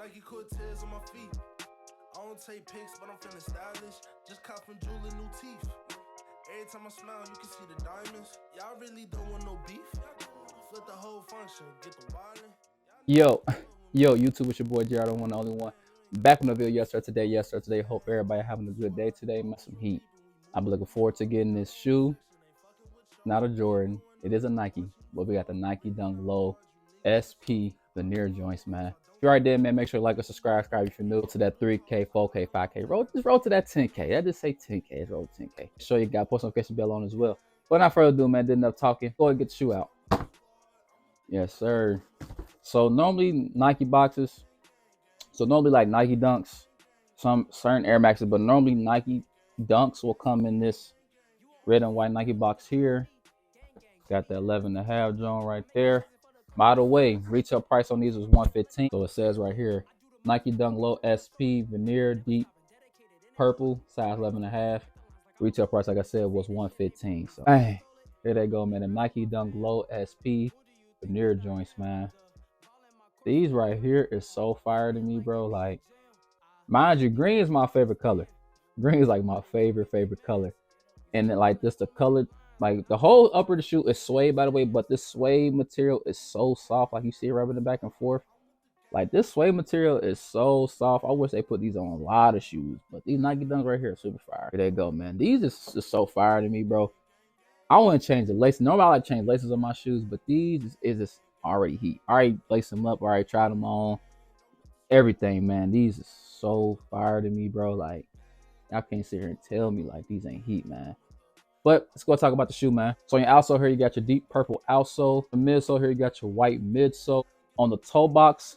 Nike Cortez on my feet. I don't take pics, but I'm feeling stylish. Just cop from Jewel new teeth. Every time I smile, you can see the diamonds. Y'all really don't want no beef. Flip the whole function, get the wildin'. Yo, YouTube, it's your boy Jared, the one, the only one. Back on the video yesterday. Hope everybody having a good day today. Some heat. I've been looking forward to getting this shoe. Not a Jordan, it is a Nike, but we got the Nike Dunk Low SP Veneer joints, man. If you're already there, man, make sure to like or subscribe if you're new to that 3K, 4K, 5K. Just roll to that 10K. I just say 10K. Let's roll to 10K. Show you got post notification bell on as well. But not further ado, man, didn't enough talking. Go ahead and get the shoe out. Yes, sir. So normally Nike boxes, like Nike Dunks, some certain Air Maxes, but normally Nike Dunks will come in this red and white Nike box here. Got the 11.5 joint right there. By the way, retail price on these was $115. So it says right here, Nike Dunk Low SP Veneer deep purple, size 11.5. Retail price, like I said, was $115. So hey, here they go, man. The Nike Dunk Low SP Veneer joints, man. These right here is so fire to me, bro. Like, mind you, green is my favorite color. Green is like my favorite color. And then, like, just the color, like the whole upper of the shoe is suede, by the way, but this suede material is so soft. Like, you see it rubbing it back and forth. Like, this suede material is so soft. I wish they put these on a lot of shoes, but these Nike Dunks right here are super fire. Here they go, man. These is just so fire to me, bro. I want to change the laces. Normally, I like to change laces on my shoes, but these is just already heat. I already laced them up. I already tried them on. Everything, man. These is so fire to me, bro. Like, y'all can't sit here and tell me like these ain't heat, man. But let's go talk about the shoe, man. So on your outsole here, you got your deep purple outsole. The midsole here, you got your white midsole. On the toe box,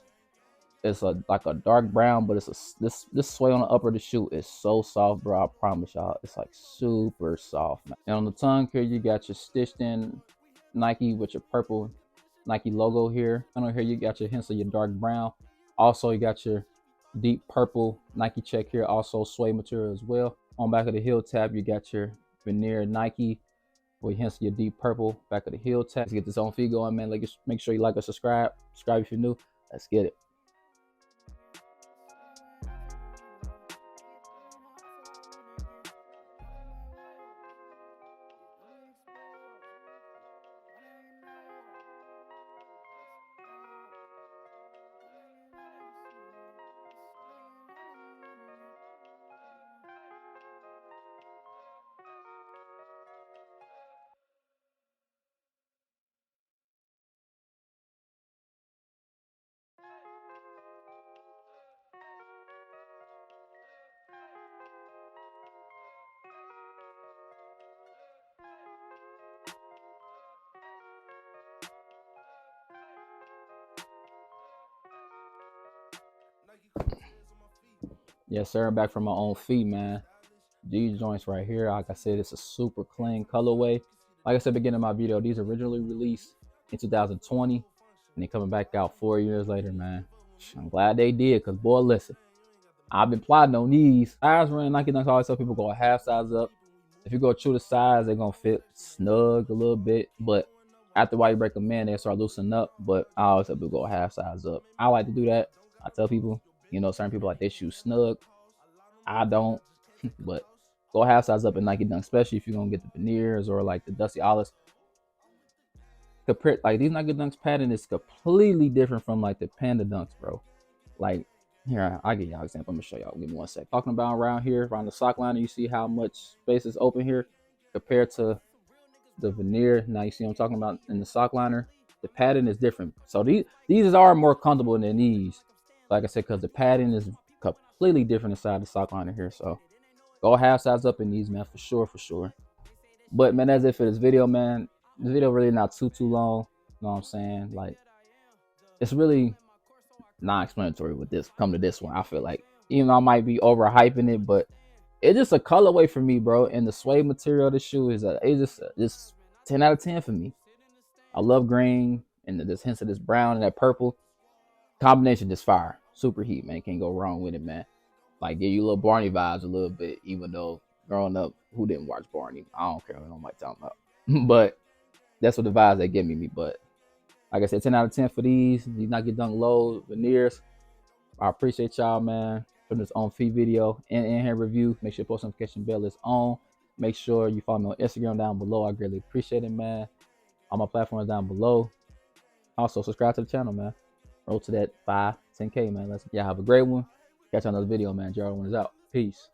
it's like a dark brown, but it's this suede on the upper of the shoe is so soft, bro. I promise y'all, it's like super soft, man. And on the tongue here, you got your stitched in Nike with your purple Nike logo here. And on here, you got your hints of your dark brown. Also, you got your deep purple Nike check here, also suede material as well. On back of the heel tab, you got your Veneer Nike with hints of your deep purple back of the heel tab. Let's get this on feed going, man. Like, make sure you like or subscribe. Subscribe if you're new. Let's get it. Yes, sir. I'm back from my own feet, man. These joints right here, like I said, it's a super clean colorway. Like I said, beginning of my video, these originally released in 2020, and they coming back out 4 years later, man. I'm glad they did, because boy, listen, I've been plotting on these. Size running Nike Dunks, I always tell people go a half size up. If you go true to size, they're gonna fit snug a little bit, but after a while you break them in, they start loosening up. But I always tell people go a half size up. I like to do that. I tell people, certain people like they shoes snug. I don't, but go half size up in Nike Dunks, especially if you're gonna get the veneers or like the Dusty Olives. Compared, like these Nike Dunks pattern is completely different from like the Panda Dunks, bro. Like, here, I'll give y'all an example. I'm gonna show y'all. Give me one sec. Talking about around here, around the sock liner, you see how much space is open here compared to the Veneer. Now you see what I'm talking about in the sock liner. The pattern is different. So these are more comfortable than these. Like I said, because the pattern is completely different inside the sock liner here. So go half size up in these, man, for sure. But man, that's it for this video, man. This video really not too long. You know what I'm saying? Like, it's really non-explanatory with this. Come to this one, I feel like, even though I might be overhyping it, but it's just a colorway for me, bro. And the suede material of the shoe is it's just 10 out of 10 for me. I love green and this hints of this brown and that purple combination. Just fire, super heat, man. Can't go wrong with it, man. Like, give you little Barney vibes a little bit, even though growing up, who didn't watch Barney? I don't care what nobody talking about. But that's what the vibes they give me. But like I said, 10 out of 10 for these Nike Dunk Low Veneers. I appreciate y'all, man, for this on feed video and in-hand review. Make sure post notification bell is on. Make sure you follow me on Instagram down below. I greatly appreciate it, man. All my platforms down below. Also, subscribe to the channel, man. Roll to that 10K, man. Y'all have a great one. Catch you on another video, man. Gerald1 is out. Peace.